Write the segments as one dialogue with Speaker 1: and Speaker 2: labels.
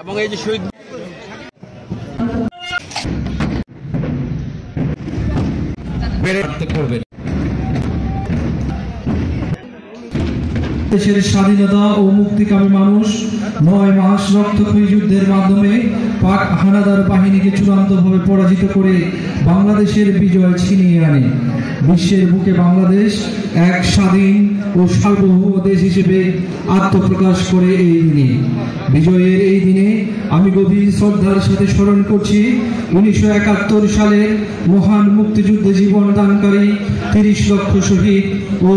Speaker 1: এবং এই যে শহীদ করবেন।
Speaker 2: দেশের স্বাধীনতা ও মুক্তিকামী মানুষ 9 মাস রক্তক্ষয়ী যুদ্ধের মাধ্যমে পাক হানাদার বাহিনীকে চূড়ান্তভাবে পরাজিত করে বাংলাদেশের বিজয় ছিনিয়ে আনে। বিশ্বের বুকে বাংলাদেশ এক স্বাধীন ও সার্বভৌম দেশ হিসেবে আত্মপ্রকাশ করে এই দিনে। বিজয়ের এই দিনে আমি গভীর শ্রদ্ধার সাথে স্মরণ করছি 1971 সালের মহান মুক্তিযুদ্ধে জীবন দানকারী 30 লক্ষ শহীদ ও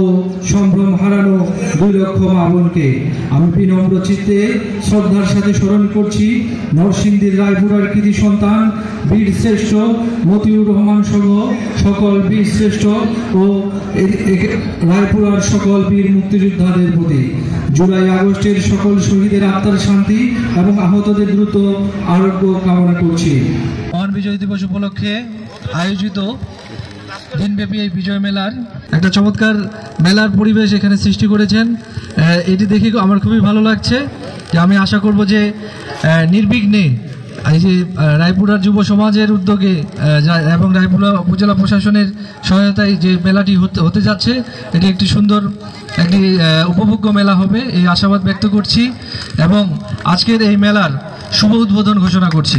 Speaker 2: সম্ভ্রম হারানো 2 লক্ষ মা বোনকে। আমি বিনম্র চিত্তে শ্রদ্ধার সাথে স্মরণ করছি নরসিংদীর রায়পুরার কৃতি সন্তান বীর শ্রেষ্ঠ মতিউর রহমান সহ সকল বীর শ্রেষ্ঠ ও রায়পুরার সকল বীর মুক্তিযোদ্ধাদের প্রতি। জুলাই আগস্টের সকল শহীদের আত্মার শান্তি এবং আহতদের দ্রুত আরোগ্য কামনা করছি। মহান বিজয় দিবস উপলক্ষে আয়োজিত দিনব্যাপী এই বিজয় মেলার একটা চমৎকার মেলার পরিবেশ এখানে সৃষ্টি করেছেন। এটি দেখে আমার খুবই ভালো লাগছে। আমি আশা করব যে নির্বিঘ্নে এই যে রায়পুরার যুব সমাজের উদ্যোগে এবং রায়পুরা উপজেলা প্রশাসনের সহায়তায় যে মেলাটি হতে যাচ্ছে, এটি একটি সুন্দর একটি উপভোগ্য মেলা হবে এই আশাবাদ ব্যক্ত করছি এবং আজকের এই মেলার শুভ উদ্বোধন ঘোষণা করছি।